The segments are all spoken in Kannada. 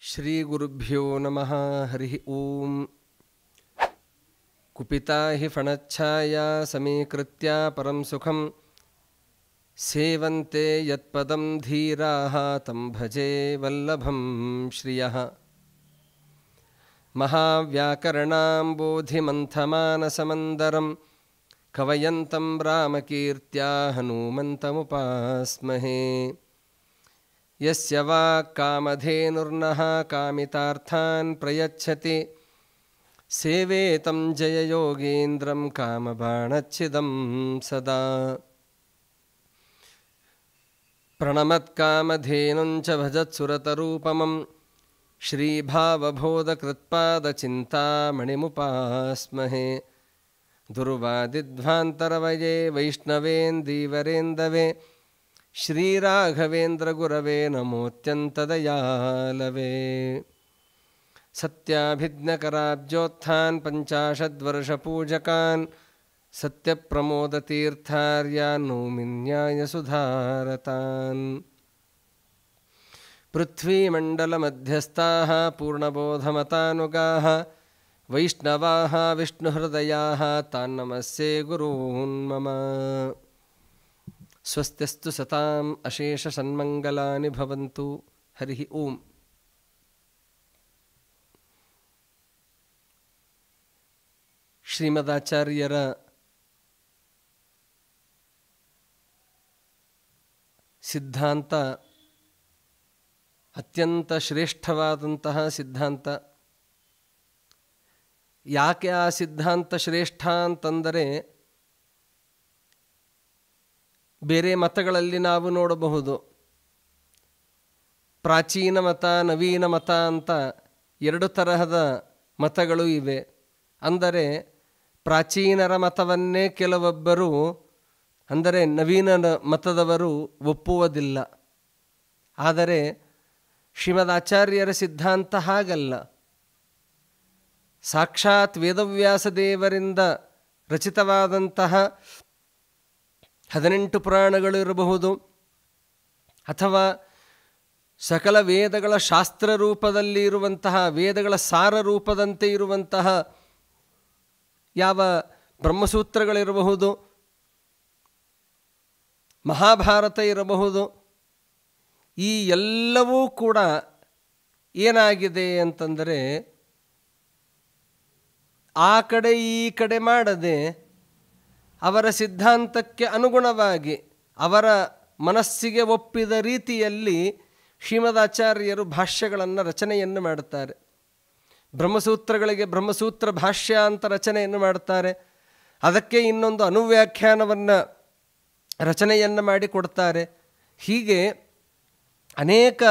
ಶ್ರೀ ಗುರುಭ್ಯೋ ನಮಃ. ಹರಿ ಓಂ. ಕುಪಿತಾ ಹಿ ಫಣಚ್ಛಾಯಾ ಸಮೀಕೃತ್ಯ ಪರಂ ಸುಖಂ ಸೇವಂತೆ ಯತ್ಪದಂ ಧೀರಾಃ ತಂ ಭಜೆ ವಲ್ಲಭಂ ಶ್ರಿಯಃ. ಮಹಾವ್ಯಾಕರಣಾಂಬೋಧಿಮಂಥಮಾನಸಮಂದರಂ ಕವಯಂತಂ ರಾಮಕೀರ್ತ್ಯಾ ಹನುಮಂತಮುಪಾಸ್ಮಹೇ. ಯಸ್ಯ ವಾಕ್ ಕಾಮಧೇನುರ್ನಃ ಕಾಮಿತಾರ್ಥಾನ್ ಪ್ರಯಚ್ಛತಿ ಸೇವೇತಂ ಜಯಯೋಗೀಂದ್ರಂ ಕಾಮಬಾಣಚ್ಛಿದಂ ಸದಾ. ಪ್ರಣಮತ್ಕಾಮಧೇನುಂಚ ಭಜತ್ಸುರತರೂಪಮಂ ಶ್ರೀಭಾವಬೋಧಕೃತ್ಪಾದಚಿಂತಾಮಣಿಮುಪಾಸ್ಮಹೇ. ದುರ್ವಾದಿಧ್ವಾಂತರವಯೇ ವೈಷ್ಣವೇಂದೀವರೇಂದವೇ ಶ್ರೀರಾಘವೇಂದ್ರ ಗುರವೇ ನಮೋತ್ಯಂತದಯಾಲವೇ. ಸತ್ಯಾಭಿಜ್ಞಕರಾಬ್ಜೋತ್ಥಾನ್ ಪಂಚಾಶದ್ವರ್ಷಪೂಜಕಾನ್ ಸತ್ಯಪ್ರಮೋದತೀರ್ಥಾರ್ಯಾನ್ ನೌಮಿನ್ಯಾಯಸುಧಾರತಾನ್. ಪೃಥ್ವೀಮಂಡಲಮಧ್ಯಸ್ಥಾಃ ಪೂರ್ಣಬೋಧಮತಾನುಗಾಃ ವೈಷ್ಣವಾಃ ವಿಷ್ಣುಹೃದಯಾಃ ತಾನ್ ನಮಸ್ಯೆ ಗುರೂನ್ ಮಮ. ಸ್ವಸ್ತ್ಯಸ್ತು ಸತಾಂ ಅಶೇಷ ಸನ್ಮಂಗಲಾನಿ ಭವಂತು. ಹರಿ ಓಂ. ಶ್ರೀಮದಾಚಾರ್ಯರ ಸಿದ್ಧಾಂತ ಅತ್ಯಂತ ಶ್ರೇಷ್ಠವಾದಂತಹ ಸಿದ್ಧಾಂತ. ಯಾಕೆ ಆ ಸಿದ್ಧಾಂತ ಶ್ರೇಷ್ಠ ಅಂತಂದರೆ, ಬೇರೆ ಮತಗಳಲ್ಲಿ ನಾವು ನೋಡಬಹುದು, ಪ್ರಾಚೀನ ಮತ ನವೀನ ಮತ ಅಂತ ಎರಡು ತರಹದ ಮತಗಳು ಇವೆ. ಅಂದರೆ ಪ್ರಾಚೀನರ ಮತವನ್ನೇ ಕೆಲವೊಬ್ಬರು, ಅಂದರೆ ನವೀನ ಮತದವರು ಒಪ್ಪುವುದಿಲ್ಲ. ಆದರೆ ಶ್ರೀಮದಾಚಾರ್ಯರ ಸಿದ್ಧಾಂತ ಹಾಗಲ್ಲ. ಸಾಕ್ಷಾತ್ ವೇದವ್ಯಾಸ ದೇವರಿಂದ ರಚಿತವಾದಂತಹ 18 ಪುರಾಣಗಳು ಇರಬಹುದು, ಅಥವಾ ಸಕಲ ವೇದಗಳ ಶಾಸ್ತ್ರ ರೂಪದಲ್ಲಿ ಇರುವಂತಹ, ವೇದಗಳ ಸಾರ ರೂಪದಂತೆ ಇರುವಂತಹ ಯಾವ ಬ್ರಹ್ಮಸೂತ್ರಗಳಿರಬಹುದು, ಮಹಾಭಾರತ ಇರಬಹುದು, ಈ ಎಲ್ಲವೂ ಕೂಡ ಏನಾಗಿದೆ ಅಂತಂದರೆ, ಆ ಕಡೆ ಈ ಕಡೆ ಮಾಡದೆ ಅವರ ಸಿದ್ಧಾಂತಕ್ಕೆ ಅನುಗುಣವಾಗಿ ಅವರ ಮನಸ್ಸಿಗೆ ಒಪ್ಪಿದ ರೀತಿಯಲ್ಲಿ ಶ್ರೀಮದಾಚಾರ್ಯರು ಭಾಷ್ಯಗಳನ್ನು ರಚನೆಯನ್ನು ಮಾಡುತ್ತಾರೆ. ಬ್ರಹ್ಮಸೂತ್ರಗಳಿಗೆ ಬ್ರಹ್ಮಸೂತ್ರ ಭಾಷ್ಯ ಅಂತ ರಚನೆಯನ್ನು ಮಾಡುತ್ತಾರೆ. ಅದಕ್ಕೆ ಇನ್ನೊಂದು ಅನುವ್ಯಾಖ್ಯಾನವನ್ನು ರಚನೆಯನ್ನು ಮಾಡಿಕೊಡ್ತಾರೆ. ಹೀಗೆ ಅನೇಕ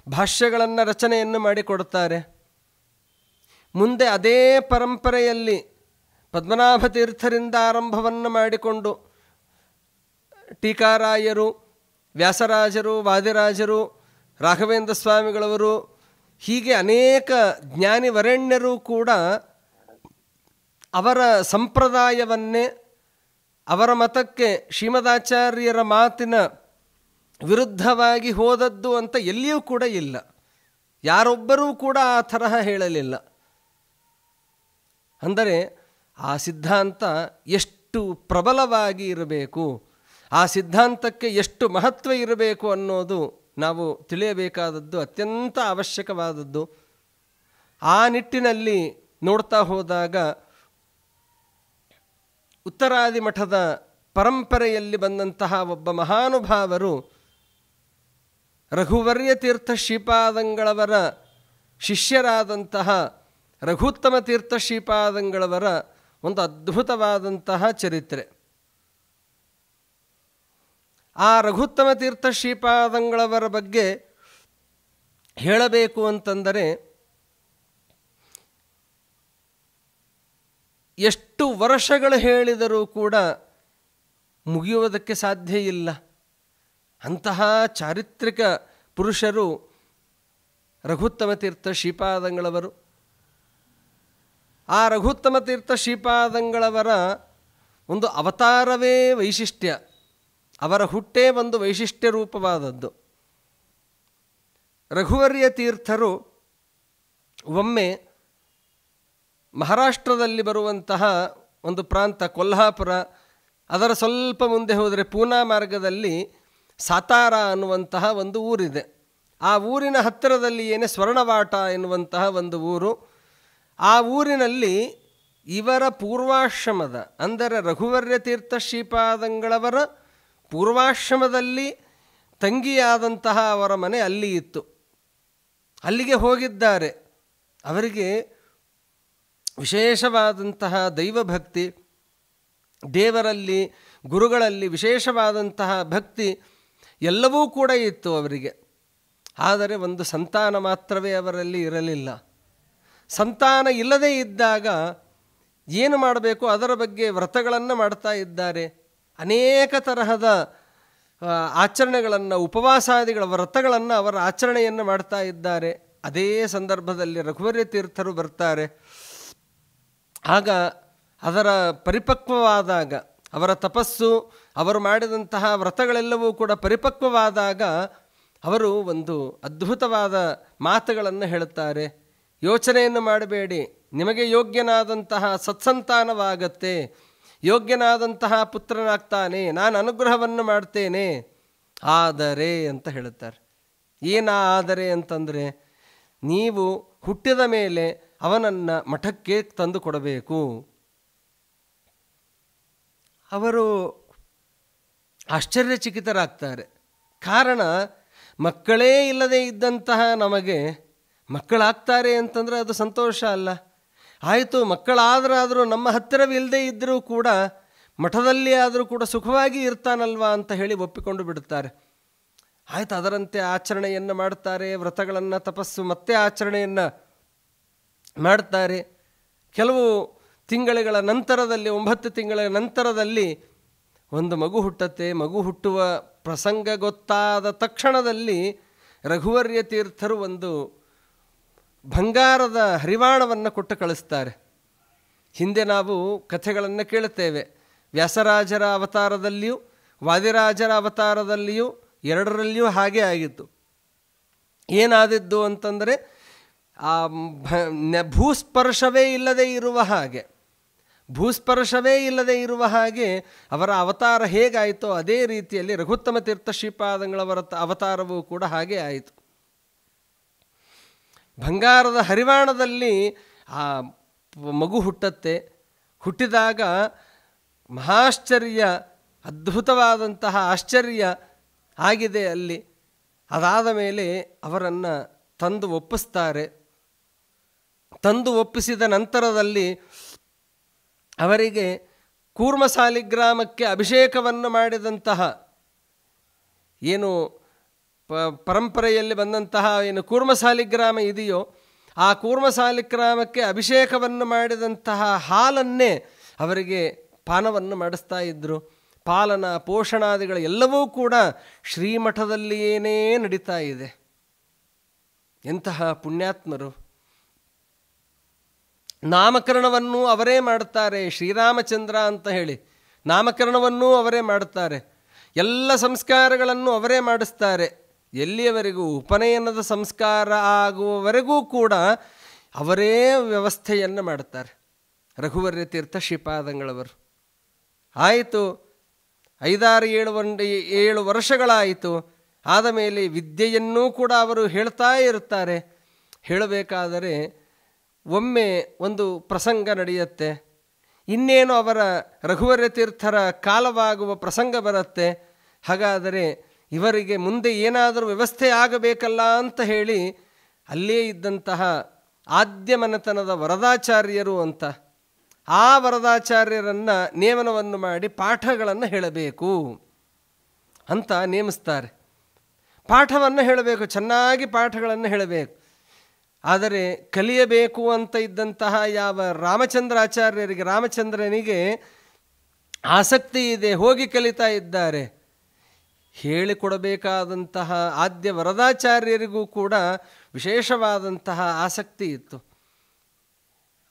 ಭಾಷ್ಯಗಳನ್ನು ರಚನೆಯನ್ನು ಮಾಡಿಕೊಡ್ತಾರೆ. ಮುಂದೆ ಅದೇ ಪರಂಪರೆಯಲ್ಲಿ ಪದ್ಮನಾಭ ತೀರ್ಥರಿಂದ ಆರಂಭವನ್ನು ಮಾಡಿಕೊಂಡು ಟೀಕಾರಾಯರು, ವ್ಯಾಸರಾಜರು, ವಾದಿರಾಜರು, ರಾಘವೇಂದ್ರ ಸ್ವಾಮಿಗಳವರು, ಹೀಗೆ ಅನೇಕ ಜ್ಞಾನಿವರೆಣ್ಯರು ಕೂಡ ಅವರ ಸಂಪ್ರದಾಯವನ್ನೇ, ಅವರ ಮತಕ್ಕೆ ಶ್ರೀಮದಾಚಾರ್ಯರ ಮಾತಿನ ವಿರುದ್ಧವಾಗಿ ಹೋದದ್ದು ಅಂತ ಎಲ್ಲಿಯೂ ಕೂಡ ಇಲ್ಲ. ಯಾರೊಬ್ಬರೂ ಕೂಡ ಆ ತರಹ ಹೇಳಲಿಲ್ಲ. ಅಂದರೆ ಆ ಸಿದ್ಧಾಂತ ಎಷ್ಟು ಪ್ರಬಲವಾಗಿ ಇರಬೇಕು, ಆ ಸಿದ್ಧಾಂತಕ್ಕೆ ಎಷ್ಟು ಮಹತ್ವ ಇರಬೇಕು ಅನ್ನೋದು ನಾವು ತಿಳಿಯಬೇಕಾದದ್ದು ಅತ್ಯಂತ ಅವಶ್ಯಕವಾದದ್ದು. ಆ ನಿಟ್ಟಿನಲ್ಲಿ ನೋಡ್ತಾ ಹೋದಾಗ ಉತ್ತರಾದಿ ಮಠದ ಪರಂಪರೆಯಲ್ಲಿ ಬಂದಂತಹ ಒಬ್ಬ ಮಹಾನುಭಾವರು ರಘುವರ್ಯ ತೀರ್ಥ ಶ್ರೀಪಾದಂಗಳವರ ಶಿಷ್ಯರಾದಂತಹ ರಘುತ್ತಮ ತೀರ್ಥ ಶ್ರೀಪಾದಂಗಳವರ ಒಂದು ಅದ್ಭುತವಾದಂತಹ ಚರಿತ್ರೆ. ಆ ರಘುತ್ತಮ ತೀರ್ಥ ಶ್ರೀಪಾದಂಗಳವರ ಬಗ್ಗೆ ಹೇಳಬೇಕು ಅಂತಂದರೆ, ಎಷ್ಟು ವರ್ಷಗಳು ಹೇಳಿದರೂ ಕೂಡ ಮುಗಿಯುವುದಕ್ಕೆ ಸಾಧ್ಯ ಇಲ್ಲ. ಅಂತಹ ಚಾರಿತ್ರಿಕ ಪುರುಷರು ರಘುತ್ತಮ ತೀರ್ಥ ಶ್ರೀಪಾದಂಗಳವರು. ಆ ರಘುತ್ತಮ ತೀರ್ಥ ಶ್ರೀಪಾದಂಗಳವರ ಒಂದು ಅವತಾರವೇ ವೈಶಿಷ್ಟ್ಯ. ಅವರ ಹುಟ್ಟೇ ಒಂದು ವೈಶಿಷ್ಟ್ಯ ರೂಪವಾದದ್ದು. ರಘುವರ್ಯ ತೀರ್ಥರು ಒಮ್ಮೆ ಮಹಾರಾಷ್ಟ್ರದಲ್ಲಿ ಬರುವಂತಹ ಒಂದು ಪ್ರಾಂತ ಕೊಲ್ಹಾಪುರ, ಅದರ ಸ್ವಲ್ಪ ಮುಂದೆ ಹೋದರೆ ಪೂನಾ ಮಾರ್ಗದಲ್ಲಿ ಸಾತಾರ ಅನ್ನುವಂತಹ ಒಂದು ಊರಿದೆ. ಆ ಊರಿನ ಹತ್ತಿರದಲ್ಲಿ ಸ್ವರ್ಣವಾಟ ಎನ್ನುವಂತಹ ಒಂದು ಊರು. ಆ ಊರಿನಲ್ಲಿ ಇವರ ಪೂರ್ವಾಶ್ರಮದ, ಅಂದರೆ ರಘುವರ್ಯ ತೀರ್ಥ ಶ್ರೀಪಾದಂಗಳವರ ಪೂರ್ವಾಶ್ರಮದಲ್ಲಿ ತಂಗಿಯಾದಂತಹ ಅವರ ಮನೆ ಅಲ್ಲಿ ಇತ್ತು. ಅಲ್ಲಿಗೆ ಹೋಗಿದ್ದಾರೆ. ಅವರಿಗೆ ವಿಶೇಷವಾದಂತಹ ದೈವಭಕ್ತಿ, ದೇವರಲ್ಲಿ ಗುರುಗಳಲ್ಲಿ ವಿಶೇಷವಾದಂತಹ ಭಕ್ತಿ ಎಲ್ಲವೂ ಕೂಡ ಇತ್ತು ಅವರಿಗೆ. ಆದರೆ ಒಂದು ಸಂತಾನ ಮಾತ್ರವೇ ಅವರಲ್ಲಿ ಇರಲಿಲ್ಲ. ಸಂತಾನ ಇಲ್ಲದೇ ಇದ್ದಾಗ ಏನು ಮಾಡಬೇಕು ಅದರ ಬಗ್ಗೆ ವ್ರತಗಳನ್ನು ಮಾಡ್ತಾ ಇದ್ದಾರೆ. ಅನೇಕ ತರಹದ ಆಚರಣೆಗಳನ್ನು, ಉಪವಾಸಾದಿಗಳ ವ್ರತಗಳನ್ನು ಅವರ ಆಚರಣೆಯನ್ನು ಮಾಡ್ತಾ ಇದ್ದಾರೆ. ಅದೇ ಸಂದರ್ಭದಲ್ಲಿ ರಘುವರ್ಯ ತೀರ್ಥರು ಬರ್ತಾರೆ. ಆಗ ಅದರ ಪರಿಪಕ್ವವಾದಾಗ, ಅವರ ತಪಸ್ಸು, ಅವರು ಮಾಡಿದಂತಹ ವ್ರತಗಳೆಲ್ಲವೂ ಕೂಡ ಪರಿಪಕ್ವವಾದಾಗ ಅವರು ಒಂದು ಅದ್ಭುತವಾದ ಮಾತುಗಳನ್ನು ಹೇಳುತ್ತಾರೆ. ಯೋಚನೆಯನ್ನು ಮಾಡಬೇಡಿ, ನಿಮಗೆ ಯೋಗ್ಯನಾದಂತಹ ಸತ್ಸಂತಾನವಾಗತ್ತೆ, ಯೋಗ್ಯನಾದಂತಹ ಪುತ್ರನಾಗ್ತಾನೆ, ನಾನು ಅನುಗ್ರಹವನ್ನು ಮಾಡ್ತೇನೆ. ಆದರೆ ಅಂತ ಹೇಳುತ್ತಾರೆ. ಆದರೆ ಅಂತಂದರೆ, ನೀವು ಹುಟ್ಟಿದ ಮೇಲೆ ಅವನನ್ನು ಮಠಕ್ಕೆ ತಂದು ಕೊಡಬೇಕು. ಅವರು ಆಶ್ಚರ್ಯಚಕಿತರಾಗ್ತಾರೆ. ಕಾರಣ, ಮಕ್ಕಳೇ ಇಲ್ಲದೇ ಇದ್ದಂತಹ ನಮಗೆ ಮಕ್ಕಳಾಗ್ತಾರೆ ಅಂತಂದರೆ ಅದು ಸಂತೋಷ ಅಲ್ಲ. ಆಯಿತು, ಮಕ್ಕಳಾದರೂ ನಮ್ಮ ಹತ್ತಿರವಿಲ್ಲದೆ ಇದ್ದರೂ ಕೂಡ ಮಠದಲ್ಲಿ ಆದರೂ ಕೂಡ ಸುಖವಾಗಿ ಇರ್ತಾನಲ್ವಾ ಅಂತ ಹೇಳಿ ಒಪ್ಪಿಕೊಂಡು ಬಿಡುತ್ತಾರೆ. ಆಯಿತು, ಅದರಂತೆ ಆಚರಣೆಯನ್ನು ಮಾಡ್ತಾರೆ. ವ್ರತಗಳನ್ನು, ತಪಸ್ಸು ಮತ್ತೆ ಆಚರಣೆಯನ್ನು ಮಾಡ್ತಾರೆ. ಕೆಲವು ತಿಂಗಳುಗಳ ನಂತರದಲ್ಲಿ, 9 ತಿಂಗಳ ನಂತರದಲ್ಲಿ ಒಂದು ಮಗು ಹುಟ್ಟುತ್ತೆ. ಮಗು ಹುಟ್ಟುವ ಪ್ರಸಂಗ ಗೊತ್ತಾದ ತಕ್ಷಣದಲ್ಲಿ ರಘುವರ್ಯ ತೀರ್ಥರು ಒಂದು ಬಂಗಾರದ ಹರಿವಾಣವನ್ನು ಕೊಟ್ಟು ಕಳಿಸ್ತಾರೆ. ಹಿಂದೆ ನಾವು ಕಥೆಗಳನ್ನು ಕೇಳುತ್ತೇವೆ. ವ್ಯಾಸರಾಜರ ಅವತಾರದಲ್ಲಿಯೂ ವಾದಿರಾಜರ ಅವತಾರದಲ್ಲಿಯೂ ಎರಡರಲ್ಲಿಯೂ ಹಾಗೆ ಆಗಿತ್ತು. ಏನಾದಿದ್ದು ಅಂತಂದರೆ, ಆ ಭೂಸ್ಪರ್ಶವೇ ಇಲ್ಲದೆ ಇರುವ ಹಾಗೆ, ಭೂಸ್ಪರ್ಶವೇ ಇಲ್ಲದೆ ಇರುವ ಹಾಗೆ ಅವರ ಅವತಾರ ಹೇಗಾಯಿತೋ ಅದೇ ರೀತಿಯಲ್ಲಿ ರಘುತ್ತಮ ತೀರ್ಥ ಶ್ರೀಪಾದಂಗಳವರ ಅವತಾರವೂ ಕೂಡ ಹಾಗೆ ಆಯಿತು. ಬಂಗಾರದ ಹರಿವಾಣದಲ್ಲಿ ಆ ಮಗು ಹುಟ್ಟತ್ತೆ. ಹುಟ್ಟಿದಾಗ ಮಹಾಶ್ಚರ್ಯ, ಅದ್ಭುತವಾದಂತಹ ಆಶ್ಚರ್ಯ ಆಗಿದೆ ಅಲ್ಲಿ. ಅದಾದ ಮೇಲೆ ಅವರನ್ನು ತಂದು ಒಪ್ಪಿಸ್ತಾರೆ. ತಂದು ಒಪ್ಪಿಸಿದ ನಂತರದಲ್ಲಿ ಅವರಿಗೆ ಕೂರ್ಮಸಾಲಿಗ್ರಾಮಕ್ಕೆ ಅಭಿಷೇಕವನ್ನು ಮಾಡಿದಂತಹ, ಏನು ಪರಂಪರೆಯಲ್ಲಿ ಬಂದಂತಹ ಏನು ಕೂರ್ಮಸಾಲಿಗ್ರಾಮ ಇದೆಯೋ, ಆ ಕೂರ್ಮಸಾಲಿಗ್ರಾಮಕ್ಕೆ ಅಭಿಷೇಕವನ್ನು ಮಾಡಿದಂತಹ ಹಾಲನ್ನೇ ಅವರಿಗೆ ಪಾನವನ್ನು ಮಾಡಿಸ್ತಾ ಇದ್ದರು. ಪಾಲನ ಪೋಷಣಾದಿಗಳು ಎಲ್ಲವೂ ಕೂಡ ಶ್ರೀಮಠದಲ್ಲಿಯೇ ನಡೀತಾ ಇದೆ. ಎಂತಹ ಪುಣ್ಯಾತ್ಮರು! ನಾಮಕರಣವನ್ನು ಅವರೇ ಮಾಡುತ್ತಾರೆ. ಶ್ರೀರಾಮಚಂದ್ರ ಅಂತ ಹೇಳಿ ನಾಮಕರಣವನ್ನೂ ಅವರೇ ಮಾಡುತ್ತಾರೆ. ಎಲ್ಲ ಸಂಸ್ಕಾರಗಳನ್ನು ಅವರೇ ಮಾಡಿಸ್ತಾರೆ. ಎಲ್ಲಿಯವರೆಗೂ ಉಪನಯನದ ಸಂಸ್ಕಾರ ಆಗುವವರೆಗೂ ಕೂಡ ಅವರೇ ವ್ಯವಸ್ಥೆಯನ್ನು ಮಾಡುತ್ತಾರೆ ರಘುವರ್ಯ ತೀರ್ಥ ಶ್ರೀಪಾದಂಗಳವರು. ಆಯಿತು, 5-6-7 ವರ್ಷಗಳಾಯಿತು. ಆದ ಮೇಲೆ ವಿದ್ಯೆಯನ್ನೂ ಕೂಡ ಅವರು ಹೇಳ್ತಾ ಇರುತ್ತಾರೆ. ಹೇಳಬೇಕಾದರೆ ಒಮ್ಮೆ ಒಂದು ಪ್ರಸಂಗ ನಡೆಯುತ್ತೆ. ಇನ್ನೇನು ಅವರ ರಘುವರ್ಯ ತೀರ್ಥರ ಕಾಲವಾಗುವ ಪ್ರಸಂಗ ಬರುತ್ತೆ. ಹಾಗಾದರೆ ಇವರಿಗೆ ಮುಂದೆ ಏನಾದರೂ ವ್ಯವಸ್ಥೆ ಆಗಬೇಕಲ್ಲ ಅಂತ ಹೇಳಿ ಅಲ್ಲೇ ಇದ್ದಂತಹ ಆದ್ಯ ಮನೆತನದ ವರದಾಚಾರ್ಯರು ಅಂತ, ಆ ವರದಾಚಾರ್ಯರನ್ನು ನೇಮನವನ್ನು ಮಾಡಿ ಪಾಠಗಳನ್ನು ಹೇಳಬೇಕು ಅಂತ ನೇಮಿಸ್ತಾರೆ. ಪಾಠವನ್ನು ಹೇಳಬೇಕು, ಚೆನ್ನಾಗಿ ಪಾಠಗಳನ್ನು ಹೇಳಬೇಕು. ಆದರೆ ಕಲಿಯಬೇಕು ಅಂತ ಇದ್ದಂತಹ ಯಾವ ರಾಮಚಂದ್ರಾಚಾರ್ಯರಿಗೆ, ರಾಮಚಂದ್ರನಿಗೆ ಆಸಕ್ತಿ ಇದೆ, ಹೋಗಿ ಕಲಿತಾ ಇದ್ದಾರೆ. ಹೇಳಿಕೊಡಬೇಕಾದಂತಹ ಆದ್ಯ ವರದಾಚಾರ್ಯರಿಗೂ ಕೂಡ ವಿಶೇಷವಾದಂತಹ ಆಸಕ್ತಿ ಇತ್ತು.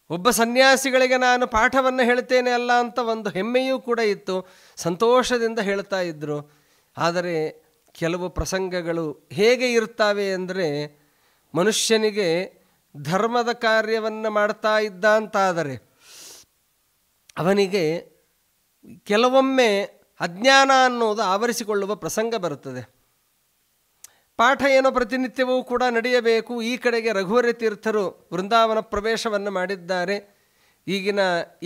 ಒಬ್ಬ ಸನ್ಯಾಸಿಗಳಿಗೆ ನಾನು ಪಾಠವನ್ನು ಹೇಳ್ತೇನೆ ಅಲ್ಲ ಅಂತ ಒಂದು ಹೆಮ್ಮೆಯೂ ಕೂಡ ಇತ್ತು. ಸಂತೋಷದಿಂದ ಹೇಳ್ತಾ ಇದ್ದರು. ಆದರೆ ಕೆಲವು ಪ್ರಸಂಗಗಳು ಹೇಗೆ ಇರ್ತವೆ ಅಂದರೆ, ಮನುಷ್ಯನಿಗೆ ಧರ್ಮದ ಕಾರ್ಯವನ್ನು ಮಾಡ್ತಾ ಇದ್ದ ಅಂತಾದರೆ ಅವನಿಗೆ ಕೆಲವೊಮ್ಮೆ ಅಜ್ಞಾನ ಅನ್ನೋದು ಆವರಿಸಿಕೊಳ್ಳುವ ಪ್ರಸಂಗ ಬರುತ್ತದೆ. ಪಾಠ ಏನೋ ಪ್ರತಿನಿತ್ಯವೂ ಕೂಡ ನಡೆಯಬೇಕು. ಈ ಕಡೆಗೆ ರಘುವರ ತೀರ್ಥರು ವೃಂದಾವನ ಪ್ರವೇಶವನ್ನು ಮಾಡಿದ್ದಾರೆ. ಈಗಿನ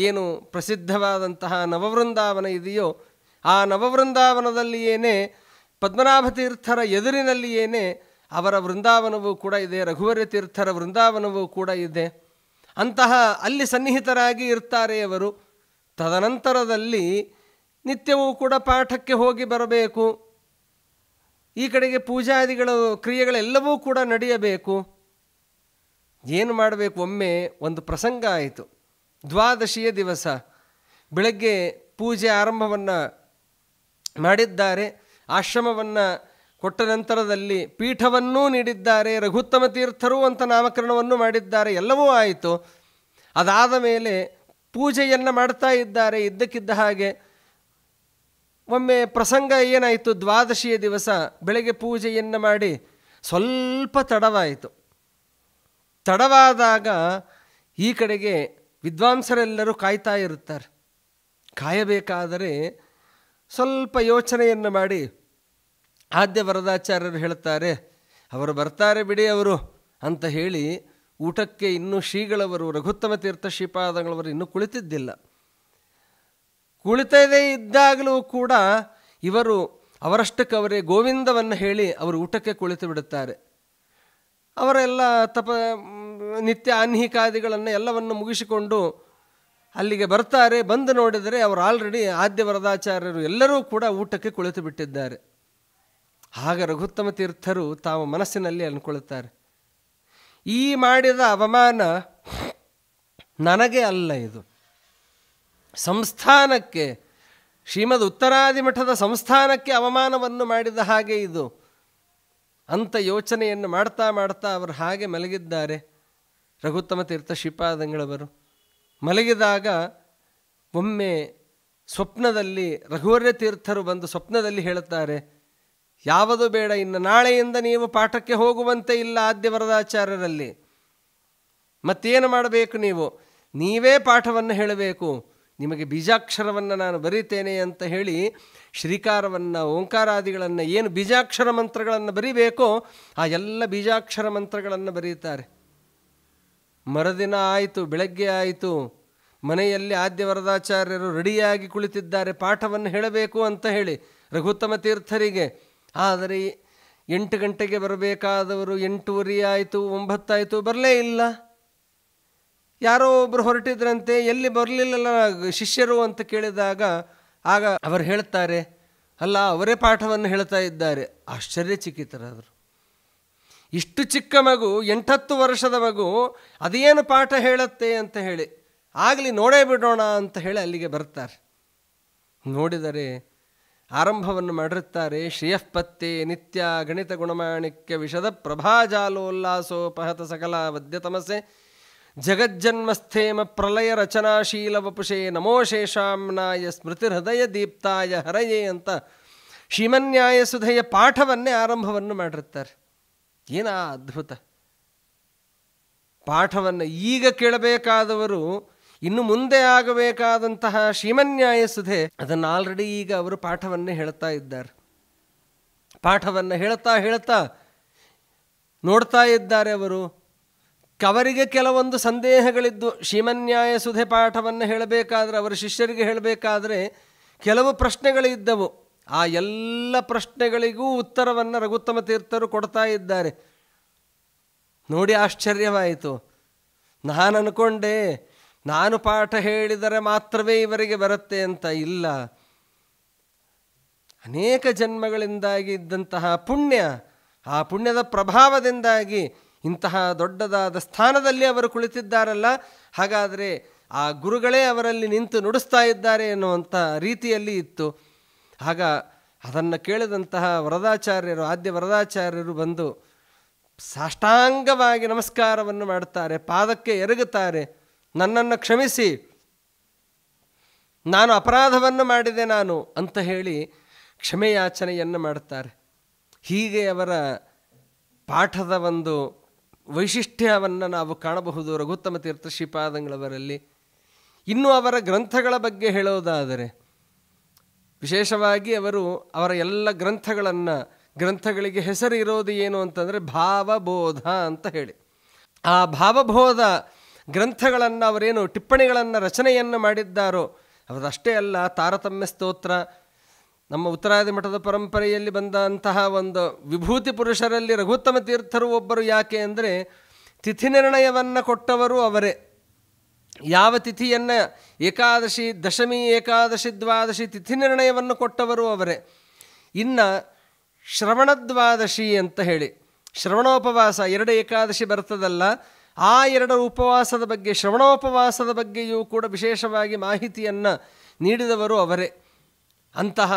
ಏನು ಪ್ರಸಿದ್ಧವಾದಂತಹ ನವವೃಂದಾವನ ಇದೆಯೋ ಆ ನವವೃಂದಾವನದಲ್ಲಿಯೇನೇ ಪದ್ಮನಾಭ ತೀರ್ಥರ ಎದುರಿನಲ್ಲಿಯೇನೇ ಅವರ ವೃಂದಾವನವೂ ಕೂಡ ಇದೆ, ರಘುವರ ತೀರ್ಥರ ವೃಂದಾವನವೂ ಕೂಡ ಇದೆ. ಅಂತಹ ಅಲ್ಲಿ ಸನ್ನಿಹಿತರಾಗಿ ಇರ್ತಾರೆ ಅವರು. ತದನಂತರದಲ್ಲಿ ನಿತ್ಯವೂ ಕೂಡ ಪಾಠಕ್ಕೆ ಹೋಗಿ ಬರಬೇಕು. ಈ ಕಡೆಗೆ ಪೂಜಾದಿಗಳು ಕ್ರಿಯೆಗಳೆಲ್ಲವೂ ಕೂಡ ನಡೆಯಬೇಕು. ಏನು ಮಾಡಬೇಕು? ಒಮ್ಮೆ ಒಂದು ಪ್ರಸಂಗ ಆಯಿತು. ದ್ವಾದಶಿಯ ದಿವಸ ಬೆಳಗ್ಗೆ ಪೂಜೆ ಆರಂಭವನ್ನು ಮಾಡಿದ್ದಾರೆ. ಆಶ್ರಮವನ್ನು ಕೊಟ್ಟ ನಂತರದಲ್ಲಿ ಪೀಠವನ್ನೂ ನೀಡಿದ್ದಾರೆ. ರಘುತ್ತಮ ತೀರ್ಥರು ಅಂತ ನಾಮಕರಣವನ್ನು ಮಾಡಿದ್ದಾರೆ. ಎಲ್ಲವೂ ಆಯಿತು. ಅದಾದ ಮೇಲೆ ಪೂಜೆಯನ್ನು ಮಾಡ್ತಾ ಇದ್ದಾರೆ. ಇದ್ದಕ್ಕಿದ್ದ ಹಾಗೆ ಒಮ್ಮೆ ಪ್ರಸಂಗ ಏನಾಯಿತು, ದ್ವಾದಶಿಯ ದಿವಸ ಬೆಳಗ್ಗೆ ಪೂಜೆಯನ್ನು ಮಾಡಿ ಸ್ವಲ್ಪ ತಡವಾಯಿತು. ತಡವಾದಾಗ ಈ ಕಡೆಗೆ ವಿದ್ವಾಂಸರೆಲ್ಲರೂ ಕಾಯ್ತಾ ಇರುತ್ತಾರೆ. ಕಾಯಬೇಕಾದರೆ ಸ್ವಲ್ಪ ಯೋಚನೆಯನ್ನು ಮಾಡಿ ಆದ್ಯ ವರದಾಚಾರ್ಯರು ಹೇಳ್ತಾರೆ, ಅವರು ಬರ್ತಾರೆ ಬಿಡಿ ಅವರು ಅಂತ ಹೇಳಿ ಊಟಕ್ಕೆ ಇನ್ನೂ ಶ್ರೀಗಳವರು ರಘುತ್ತಮ ತೀರ್ಥ ಶ್ರೀಪಾದಂಗಳವರು ಇನ್ನೂ ಕುಳಿತಿದ್ದಿಲ್ಲ. ಕುಳಿತದೇ ಇದ್ದಾಗಲೂ ಕೂಡ ಇವರು ಅವರಷ್ಟಕ್ಕವರೇ ಗೋವಿಂದವನ್ನು ಹೇಳಿ ಅವರು ಊಟಕ್ಕೆ ಕುಳಿತು ಬಿಡುತ್ತಾರೆ. ಅವರೆಲ್ಲ ನಿತ್ಯ ಆನ್ಹಿಕಾದಿಗಳನ್ನು ಎಲ್ಲವನ್ನು ಮುಗಿಸಿಕೊಂಡು ಅಲ್ಲಿಗೆ ಬರ್ತಾರೆ. ಬಂದು ನೋಡಿದರೆ ಅವರು ಆಲ್ರೆಡಿ ಆದ್ಯ ವರದಾಚಾರ್ಯರು ಎಲ್ಲರೂ ಕೂಡ ಊಟಕ್ಕೆ ಕುಳಿತು ಬಿಟ್ಟಿದ್ದಾರೆ. ಆಗ ರಘುತ್ತಮ ತೀರ್ಥರು ತಾವು ಮನಸ್ಸಿನಲ್ಲಿ ಅಂದ್ಕೊಳ್ಳುತ್ತಾರೆ, ಈ ಮಾಡಿದ ಅವಮಾನ ನನಗೆ ಅಲ್ಲ, ಇದು ಸಂಸ್ಥಾನಕ್ಕೆ, ಶ್ರೀಮದ್ ಉತ್ತರಾದಿ ಮಠದ ಸಂಸ್ಥಾನಕ್ಕೆ ಅವಮಾನವನ್ನು ಮಾಡಿದ ಹಾಗೆ ಇದು ಅಂತ ಯೋಚನೆಯನ್ನು ಮಾಡ್ತಾ ಮಾಡ್ತಾ ಅವರು ಹಾಗೆ ಮಲಗಿದ್ದಾರೆ. ರಘುತ್ತಮ ತೀರ್ಥ ಶ್ರೀಪಾದಂಗಳವರು ಮಲಗಿದಾಗ ಒಮ್ಮೆ ಸ್ವಪ್ನದಲ್ಲಿ ರಘುವರ್ಯ ತೀರ್ಥರು ಬಂದು ಸ್ವಪ್ನದಲ್ಲಿ ಹೇಳುತ್ತಾರೆ, ಯಾವುದು ಬೇಡ, ಇನ್ನು ನಾಳೆಯಿಂದ ನೀವು ಪಾಠಕ್ಕೆ ಹೋಗುವಂತೆ ಇಲ್ಲ ಆದ್ಯ ವರದಾಚಾರ್ಯರಲ್ಲಿ. ಮತ್ತೇನು ಮಾಡಬೇಕು? ನೀವೇ ಪಾಠವನ್ನು ಹೇಳಬೇಕು, ನಿಮಗೆ ಬೀಜಾಕ್ಷರವನ್ನು ನಾನು ಬರೀತೇನೆ ಅಂತ ಹೇಳಿ ಶ್ರೀಕಾರವನ್ನು, ಓಂಕಾರಾದಿಗಳನ್ನು, ಏನು ಬೀಜಾಕ್ಷರ ಮಂತ್ರಗಳನ್ನು ಬರೀಬೇಕೋ ಆ ಎಲ್ಲ ಬೀಜಾಕ್ಷರ ಮಂತ್ರಗಳನ್ನು ಬರೀತಾರೆ. ಮರುದಿನ ಆಯಿತು, ಬೆಳಗ್ಗೆ ಆಯಿತು. ಮನೆಯಲ್ಲಿ ಆದ್ಯ ವರದಾಚಾರ್ಯರು ರೆಡಿಯಾಗಿ ಕುಳಿತಿದ್ದಾರೆ ಪಾಠವನ್ನು ಹೇಳಬೇಕು ಅಂತ ಹೇಳಿ ರಘುತ್ತಮ ತೀರ್ಥರಿಗೆ. ಆದರೆ 8 ಗಂಟೆಗೆ ಬರಬೇಕಾದವರು 8:30 ಆಯಿತು, 9 ಆಯಿತು, ಬರಲೇ ಇಲ್ಲ. ಯಾರೋ ಒಬ್ಬರು ಹೊರಟಿದ್ರಂತೆ, ಎಲ್ಲಿ ಬರಲಿಲ್ಲ ಶಿಷ್ಯರು ಅಂತ ಕೇಳಿದಾಗ ಆಗ ಅವರು ಹೇಳ್ತಾರೆ, ಅಲ್ಲ ಅವರೇ ಪಾಠವನ್ನು ಹೇಳ್ತಾ ಇದ್ದಾರೆ. ಆಶ್ಚರ್ಯಚಕಿತರಾದರು. ಇಷ್ಟು ಚಿಕ್ಕ ಮಗು, 8-10 ವರ್ಷದ ಮಗು, ಅದೇನು ಪಾಠ ಹೇಳುತ್ತೆ ಅಂತ ಹೇಳಿ, ಆಗಲಿ ನೋಡೇ ಬಿಡೋಣ ಅಂತ ಹೇಳಿ ಅಲ್ಲಿಗೆ ಬರ್ತಾರೆ. ನೋಡಿದರೆ ಆರಂಭವನ್ನು ಮಾಡಿರುತ್ತಾರೆ, ಶ್ರೇಯಃಪತ್ತೆ ನಿತ್ಯ ಗಣಿತ ಗುಣಮಾಣಿಕ್ಯ ವಿಶದ ಪ್ರಭಾಜಾಲೋಲ್ಲಾಸೋಪಹತ ಸಕಲ ವದ್ಯತಮಸೆ ಜಗಜ್ಜನ್ಮಸ್ಥೇಮ ಪ್ರಲಯ ರಚನಾಶೀಲ ವಪುಷೇ ನಮೋ ಶೇಷಾಂನಾಯ ಸ್ಮೃತಿ ಹೃದಯ ದೀಪ್ತಾಯ ಹರಯೇ ಅಂತ ಶ್ರೀಮನ್ಯಾಯ ಸುಧೆಯ ಪಾಠವನ್ನೇ ಆರಂಭವನ್ನು ಮಾಡಿರುತ್ತಾರೆ. ಏನ ಅದ್ಭುತ! ಪಾಠವನ್ನು ಈಗ ಕೇಳಬೇಕಾದವರು, ಇನ್ನು ಮುಂದೆ ಆಗಬೇಕಾದಂತಹ ಶ್ರೀಮನ್ಯಾಯ ಸುಧೆ, ಅದನ್ನು ಆಲ್ರೆಡಿ ಈಗ ಅವರು ಪಾಠವನ್ನೇ ಹೇಳ್ತಾ ಇದ್ದಾರೆ. ಪಾಠವನ್ನು ಹೇಳ್ತಾ ಹೇಳ್ತಾ ನೋಡ್ತಾ ಇದ್ದಾರೆ ಅವರು. ಅವರಿಗೆ ಕೆಲವೊಂದು ಸಂದೇಹಗಳಿದ್ದು, ಶ್ರೀಮನ್ಯಾಯ ಸುಧೆ ಪಾಠವನ್ನು ಹೇಳಬೇಕಾದ್ರೆ, ಅವರ ಶಿಷ್ಯರಿಗೆ ಹೇಳಬೇಕಾದ್ರೆ ಕೆಲವು ಪ್ರಶ್ನೆಗಳಿದ್ದವು. ಆ ಎಲ್ಲ ಪ್ರಶ್ನೆಗಳಿಗೂ ಉತ್ತರವನ್ನು ರಘುತ್ತಮ ತೀರ್ಥರು ಕೊಡ್ತಾ ಇದ್ದಾರೆ. ನೋಡಿ ಆಶ್ಚರ್ಯವಾಯಿತು. ನಾನು ಅಂದ್ಕೊಂಡೆ ನಾನು ಪಾಠ ಹೇಳಿದರೆ ಮಾತ್ರವೇ ಇವರಿಗೆ ಬರುತ್ತೆ ಅಂತ. ಇಲ್ಲ, ಅನೇಕ ಜನ್ಮಗಳಿಂದಾಗಿ ಇದ್ದಂತಹ ಪುಣ್ಯ, ಆ ಪುಣ್ಯದ ಪ್ರಭಾವದಿಂದಾಗಿ ಇಂತಹ ದೊಡ್ಡದಾದ ಸ್ಥಾನದಲ್ಲಿ ಅವರು ಕುಳಿತಿದ್ದಾರಲ್ಲ, ಹಾಗಾದರೆ ಆ ಗುರುಗಳೇ ಅವರಲ್ಲಿ ನಿಂತು ನುಡಿಸ್ತಾ ಇದ್ದಾರೆ ಎನ್ನುವಂಥ ರೀತಿಯಲ್ಲಿ ಇತ್ತು. ಆಗ ಅದನ್ನು ಕೇಳಿದಂತಹ ವರದಾಚಾರ್ಯರು, ಆದ್ಯ ವರದಾಚಾರ್ಯರು ಬಂದು ಸಾಷ್ಟಾಂಗವಾಗಿ ನಮಸ್ಕಾರವನ್ನು ಮಾಡುತ್ತಾರೆ, ಪಾದಕ್ಕೆ ಎರಗುತ್ತಾರೆ. ನನ್ನನ್ನು ಕ್ಷಮಿಸಿ, ನಾನು ಅಪರಾಧವನ್ನು ಮಾಡಿದೆ ನಾನು ಅಂತ ಹೇಳಿ ಕ್ಷಮೆಯಾಚನೆಯನ್ನು ಮಾಡುತ್ತಾರೆ. ಹೀಗೆ ಅವರ ಪಾಠದ ಒಂದು ವೈಶಿಷ್ಟ್ಯವನ್ನು ನಾವು ಕಾಣಬಹುದು ರಘುತ್ತಮ ತೀರ್ಥ ಶ್ರೀಪಾದಂಗಳವರಲ್ಲಿ. ಇನ್ನು ಅವರ ಗ್ರಂಥಗಳ ಬಗ್ಗೆ ಹೇಳೋದಾದರೆ ವಿಶೇಷವಾಗಿ ಅವರ ಎಲ್ಲ ಗ್ರಂಥಗಳಿಗೆ ಹೆಸರು ಇರೋದು ಏನು ಅಂತಂದರೆ ಭಾವಬೋಧ ಅಂತ ಹೇಳಿ. ಆ ಭಾವಬೋಧ ಗ್ರಂಥಗಳನ್ನು ಅವರೇನು ಟಿಪ್ಪಣಿಗಳನ್ನು ರಚನೆಯನ್ನು ಮಾಡಿದ್ದಾರೋ ಅವರಷ್ಟೇ ಅಲ್ಲ, ತಾರತಮ್ಯ ಸ್ತೋತ್ರ, ನಮ್ಮ ಉತ್ತರಾದಿ ಮಠದ ಪರಂಪರೆಯಲ್ಲಿ ಬಂದಂತಹ ಒಂದು ವಿಭೂತಿ ಪುರುಷರಲ್ಲಿ ರಘುತ್ತಮ ತೀರ್ಥರು ಒಬ್ಬರು. ಯಾಕೆ ಅಂದರೆ ತಿಥಿ ನಿರ್ಣಯವನ್ನು ಕೊಟ್ಟವರು ಅವರೇ. ಯಾವ ತಿಥಿಯನ್ನು ಏಕಾದಶಿ, ದಶಮಿ, ಏಕಾದಶಿ, ದ್ವಾದಶಿ ತಿಥಿ ನಿರ್ಣಯವನ್ನು ಕೊಟ್ಟವರು ಅವರೇ. ಇನ್ನು ಶ್ರವಣದ್ವಾದಶಿ ಅಂತ ಹೇಳಿ ಶ್ರವಣೋಪವಾಸ 2 ಏಕಾದಶಿ ಬರ್ತದಲ್ಲ, ಆ 2 ಉಪವಾಸದ ಬಗ್ಗೆ, ಶ್ರವಣೋಪವಾಸದ ಬಗ್ಗೆಯೂ ಕೂಡ ವಿಶೇಷವಾಗಿ ಮಾಹಿತಿಯನ್ನು ನೀಡಿದವರು ಅವರೇ. ಅಂತಹ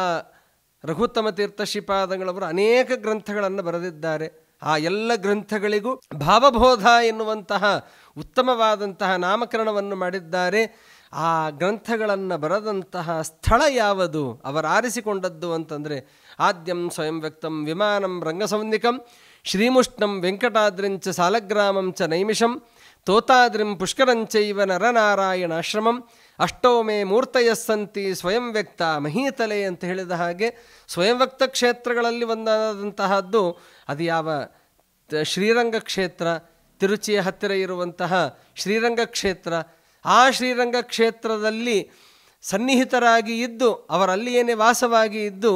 ರಘುತ್ತಮ ತೀರ್ಥ ಶ್ರೀಪಾದಂಗಳವರು ಅನೇಕ ಗ್ರಂಥಗಳನ್ನು ಬರೆದಿದ್ದಾರೆ. ಆ ಎಲ್ಲ ಗ್ರಂಥಗಳಿಗೂ ಭಾವಬೋಧ ಎನ್ನುವಂತಹ ಉತ್ತಮವಾದಂತಹ ನಾಮಕರಣವನ್ನು ಮಾಡಿದ್ದಾರೆ. ಆ ಗ್ರಂಥಗಳನ್ನು ಬರೆದಂತಹ ಸ್ಥಳ ಯಾವುದು, ಅವರು ಆರಿಸಿಕೊಂಡದ್ದು ಅಂತಂದರೆ ಆದ್ಯಂ ಸ್ವಯಂ ವ್ಯಕ್ತಂ ವಿಮಾನಂ ರಂಗಸೌನ್ನಿಕಂ ಶ್ರೀಮುಷ್ಣಂ ವೆಂಕಟಾದ್ರಿಂಚ ಸಾಲಗ್ರಾಮಂ ಚ ನೈಮಿಷಂ ತೋತಾದ್ರಿಂ ಪುಷ್ಕರಂಚೈವ ನರನಾರಾಯಣಾಶ್ರಮಂ ಅಷ್ಟೋ ಮೇ ಮೂರ್ತಯಸ್ಸಂತಿ ಸ್ವಯಂ ವ್ಯಕ್ತ ಮಹೀತಲೆ ಅಂತ ಹೇಳಿದ ಹಾಗೆ ಸ್ವಯಂ ವ್ಯಕ್ತ ಕ್ಷೇತ್ರಗಳಲ್ಲಿ ಒಂದಾದಂತಹದ್ದು ಅದು ಯಾವ ಶ್ರೀರಂಗ ಕ್ಷೇತ್ರ, ತಿರುಚಿಯ ಹತ್ತಿರ ಇರುವಂತಹ ಶ್ರೀರಂಗ ಕ್ಷೇತ್ರ. ಆ ಶ್ರೀರಂಗ ಕ್ಷೇತ್ರದಲ್ಲಿ ಸನ್ನಿಹಿತರಾಗಿ ಇದ್ದು ಅವರಲ್ಲಿಯೇ ವಾಸವಾಗಿ ಇದ್ದು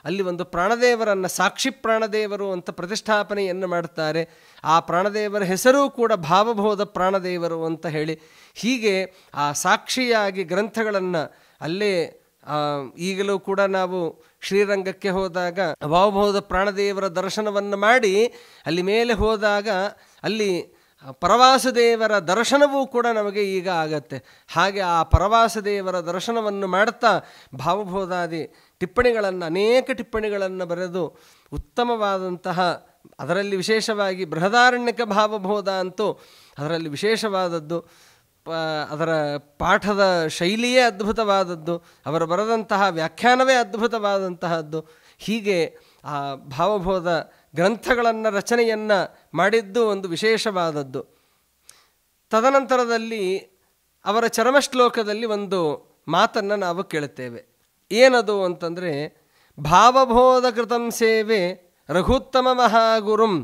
ಅಲ್ಲಿ ಒಂದು ಪ್ರಾಣದೇವರನ್ನು ಸಾಕ್ಷಿ ಪ್ರಾಣದೇವರು ಅಂತ ಪ್ರತಿಷ್ಠಾಪನೆಯನ್ನು ಮಾಡ್ತಾರೆ. ಆ ಪ್ರಾಣದೇವರ ಹೆಸರೂ ಕೂಡ ಭಾವಬೋಧ ಪ್ರಾಣದೇವರು ಅಂತ ಹೇಳಿ. ಹೀಗೆ ಆ ಸಾಕ್ಷಿಯಾಗಿ ಗ್ರಂಥಗಳನ್ನು ಅಲ್ಲೇ ಈಗಲೂ ಕೂಡ ನಾವು ಶ್ರೀರಂಗಕ್ಕೆ ಹೋದಾಗ ಭಾವಬೋಧ ಪ್ರಾಣದೇವರ ದರ್ಶನವನ್ನು ಮಾಡಿ ಅಲ್ಲಿ ಮೇಲೆ ಹೋದಾಗ ಅಲ್ಲಿ ಪರವಾಸುದೇವರ ದರ್ಶನವೂ ಕೂಡ ನಮಗೆ ಈಗ ಆಗತ್ತೆ. ಹಾಗೆ ಆ ಪರವಾಸುದೇವರ ದರ್ಶನವನ್ನು ಮಾಡ್ತಾ ಭಾವಬೋಧಾದಿ ಟಿಪ್ಪಣಿಗಳನ್ನು, ಅನೇಕ ಟಿಪ್ಪಣಿಗಳನ್ನು ಬರೆದು ಉತ್ತಮವಾದಂತಹ, ಅದರಲ್ಲಿ ವಿಶೇಷವಾಗಿ ಬೃಹದಾರಣ್ಯಕ ಭಾವಬೋಧ ಅಂತೂ ಅದರಲ್ಲಿ ವಿಶೇಷವಾದದ್ದು. ಅದರ ಪಾಠದ ಶೈಲಿಯೇ ಅದ್ಭುತವಾದದ್ದು, ಅವರು ಬರೆದಂತಹ ವ್ಯಾಖ್ಯಾನವೇ ಅದ್ಭುತವಾದಂತಹದ್ದು. ಹೀಗೆ ಆ ಭಾವಬೋಧ ಗ್ರಂಥಗಳನ್ನು ರಚನೆಯನ್ನು ಮಾಡಿದ್ದು ಒಂದು ವಿಶೇಷವಾದದ್ದು. ತದನಂತರದಲ್ಲಿ ಅವರ ಚರಮಶ್ಲೋಕದಲ್ಲಿ ಒಂದು ಮಾತನ್ನು ನಾವು ಕೇಳುತ್ತೇವೆ. ಏನದು ಅಂತಂದರೆ, ಭಾವಬೋಧ ಕೃತಂ ಸೇವೆ ರಘುತ್ತಮ ಮಹಾಗುರುಂ